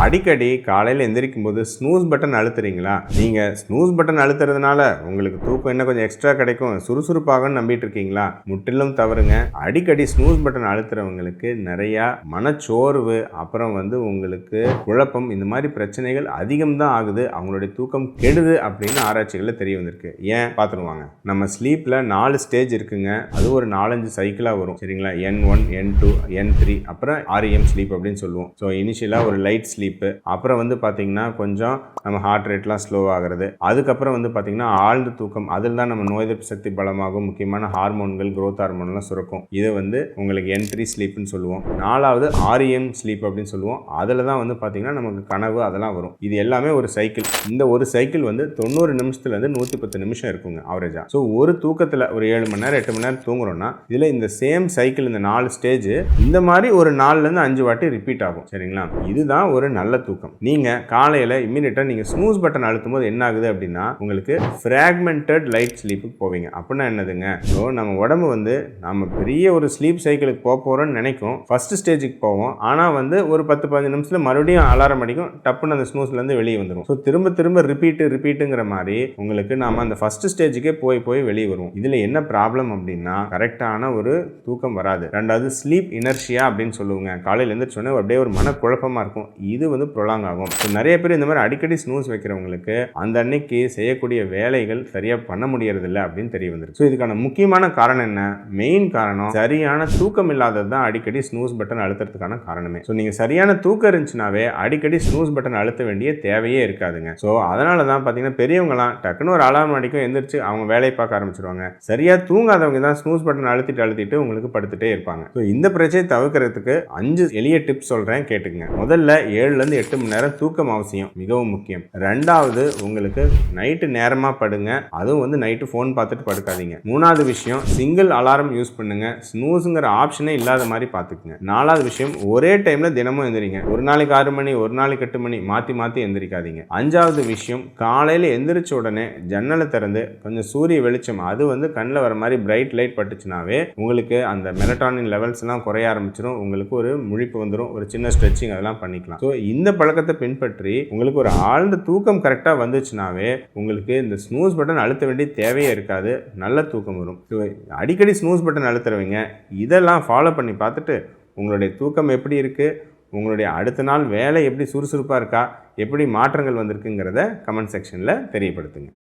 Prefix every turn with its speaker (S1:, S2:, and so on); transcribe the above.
S1: அடிக்கடி காலையில் எந்திரிக்கும் போது ஸ்னூஸ் பட்டன் அழுத்துறீங்களா? நீங்கள் ஸ்னூஸ் பட்டன் அழுத்துறதுனால உங்களுக்கு தூக்கம் இன்னும் கொஞ்சம் எக்ஸ்ட்ரா கிடைக்கும், சுறுசுறுப்பாகன்னு நம்பிட்டு இருக்கீங்களா? முற்றிலும் தவறுங்க. அடிக்கடி ஸ்னூஸ் பட்டன் அழுத்துறவங்களுக்கு நிறையா மனச்சோர்வு, அப்புறம் உங்களுக்கு குழப்பம், இந்த மாதிரி பிரச்சனைகள் அதிகம்தான் ஆகுது. அவங்களுடைய தூக்கம் கெடுது அப்படின்னு ஆராய்ச்சிகளில் தெரிய வந்திருக்கு. ஏன் பார்த்துருவாங்க. நம்ம ஸ்லீப்பில் 4 ஸ்டேஜ் இருக்குங்க. அது ஒரு 4-5 சைக்கிளாக வரும். சரிங்களா? N1, N2, N3, அப்புறம் REM ஸ்லீப் அப்படின்னு சொல்லுவோம். ஸோ இனிஷியலாக ஒரு லைட் ஸ்லீப்பு, அப்புறம் பார்த்தீங்கன்னா கொஞ்சம் நம்ம ஹார்ட் ரேட்லாம் ஸ்லோ ஆகிறது, அதுக்கப்புறம் பார்த்தீங்கன்னா ஆழ்ந்த தூக்கம். அதில் தான் நம்ம நோய் எதிர்ப்பு சக்தி பலமாகும், முக்கியமான ஹார்மோன்கள், growth ஹார்மோன்லாம் சுரக்கும். இது உங்களுக்கு N3 ஸ்லீப்னு சொல்லுவோம். 4வது REM ஸ்லீப் அப்படின்னு சொல்லுவோம். அதில் தான் பார்த்தீங்கன்னா நமக்கு கனவு அதெல்லாம் வரும். இது எல்லாமே ஒரு சைக்கிள். இந்த ஒரு சைக்கிள் 90 நிமிஷத்துலேருந்து 110 நிமிஷம் இருக்குங்க ஆவரேஜா. ஸோ ஒரு தூக்கத்தில் ஒரு 7 மணி நேரம் 8 மணி நேரம் தூங்குறோம்னா இதில் இந்த சேம் சைக்கிள், இந்த 4 ஸ்டேஜ் இந்த மாதிரி ஒரு 4லேருந்து 5 வாட்டி ரிப்பீட் ஆகும். சரிங்களா? இதுதான் ஒரு நல்ல தூக்கம். நீங்க காலையில இமிடியேட்டா நீங்க ஸ்னூஸ் பட்டன் அழுத்தும் போது என்ன ஆகுது அப்படின்னா உங்களுக்கு ஃப்ராக்மெண்டட் லைட் ஸ்லீப்புக்கு போவீங்க. அப்படின்னா என்னதுங்க? ஸோ நம்ம உடம்பு நம்ம பெரிய ஒரு ஸ்லீப் சைக்கிளுக்கு போக போறோம்னு நினைக்கும். ஃபர்ஸ்ட் ஸ்டேஜுக்கு போவோம். ஆனா ஒரு 10-15 நிமிஷத்துல மறுபடியும் அலாரம் அடிக்கும். டப்புன்னு அந்த ஸ்னூஸ்ல இருந்து வெளியே வந்துடும். ஸோ திரும்ப திரும்ப ரிப்பீட்டுங்கிற மாதிரி நாம அந்த ஃபர்ஸ்ட் ஸ்டேஜுக்கே போய் வெளியே வருவோம். இதுல என்ன ப்ராப்ளம் அப்படின்னா கரெக்டான ஒரு தூக்கம் வராது. ரெண்டாவது ஸ்லீப் இனர்ஷியா அப்படின்னு சொல்லுவாங்க. காலையில் எழுந்திரிச்சோன்னே அப்படியே ஒரு மனக்குழப்பமா இருக்கும். இது ப்ரொலாங் ஆகும். நிறைய பேர் இந்த மாதிரி அடிக்கடி ஸ்னூஸ் வைக்கிறவங்களுக்கு அந்த அன்னைக்கு செய்யக்கூடிய வேலைகள் சரியா பண்ண முடியறதில்லை அப்படின்னு தெரிய வந்திருக்கு. இதுக்கான முக்கியமான காரணம் என்ன? மெயின் காரணம் சரியான தூக்கம் இல்லாதது தான் அடிக்கடி ஸ்னூஸ் பட்டன் அழுத்துறதுக்கான காரணமே. நீங்க சரியான தூக்கம் இருந்துச்சுனாவே அடிக்கடி ஸ்னூஸ் பட்டன் அழுத்த வேண்டிய தேவையே இருக்காதுங்க. அதனால தான் பார்த்தீங்கன்னா பெரியவங்களாம் டக்குன்னு ஒரு அலாரம் அடிக்கும், எந்திரிச்சு அவங்க வேலையை பார்க்க ஆரம்பிச்சிருவாங்க. சரியா தூங்காதவங்க தான் ஸ்னூஸ் பட்டன் அழுத்திட்டு உங்களுக்கு படுத்துட்டே இருப்பாங்க. இந்த பிரச்சனை தவிர்க்கிறதுக்கு 5 எளிய டிப்ஸ் சொல்றேன், கேட்டுக்குங்க. முதல்ல 7-8 மணி நேரம் தூக்கம் அவசியம், மிகவும் முக்கியம். ரெண்டாவது உங்களுக்கு நைட்டு நேரமா படுங்க. அதுவும் நைட்டு ஃபோன் பார்த்துட்டு படுக்காதீங்க. மூணாவது விஷயம் சிங்கிள் அலாரம் யூஸ் பண்ணுங்க. ஸ்னூஸ்ங்கிற ஆப்ஷனே இல்லாத மாதிரி பார்த்துக்குங்க. நாலாவது விஷயம் ஒரே டைம்ல தினமும் எந்திரிங்க. ஒரு நாளைக்கு 6 மணி, ஒரு நாளைக்கு 8 மணி, மாற்றி எந்திரிக்காதீங்க. அஞ்சாவது விஷயம் காலையில் எந்திரிச்ச உடனே ஜன்னலை திறந்து கொஞ்சம் சூரிய வெளிச்சம் அது கண்ணில் வர மாதிரி பிரைட் லைட் பட்டுச்சுனாவே உங்களுக்கு அந்த மெலட்டானின் லெவல்ஸ் எல்லாம் குறைய ஆரம்பிச்சிடும். உங்களுக்கு ஒரு முழிப்பு வந்துடும், ஒரு சின்ன ஸ்ட்ரெச்சிங் அதெல்லாம் பண்ணிக்கலாம். இந்த பழக்கத்தை பின்பற்றி உங்களுக்கு ஒரு ஆழ்ந்த தூக்கம் கரெக்டாக வந்துச்சுனாவே உங்களுக்கு இந்த ஸ்னூஸ் பட்டன் அழுத்த வேண்டிய தேவையே இருக்காது. நல்ல தூக்கம் வரும். அடிக்கடி ஸ்னூஸ் பட்டன் அழுத்துறவங்க இதெல்லாம் ஃபாலோ பண்ணி பார்த்துட்டு உங்களுடைய தூக்கம் எப்படி இருக்குது, உங்களுடைய அடுத்த நாள் வேலை எப்படி சுறுசுறுப்பாக இருக்கா, எப்படி மாற்றங்கள் வந்திருக்குங்கிறத கமெண்ட் செக்ஷனில் தெரியப்படுத்துங்க.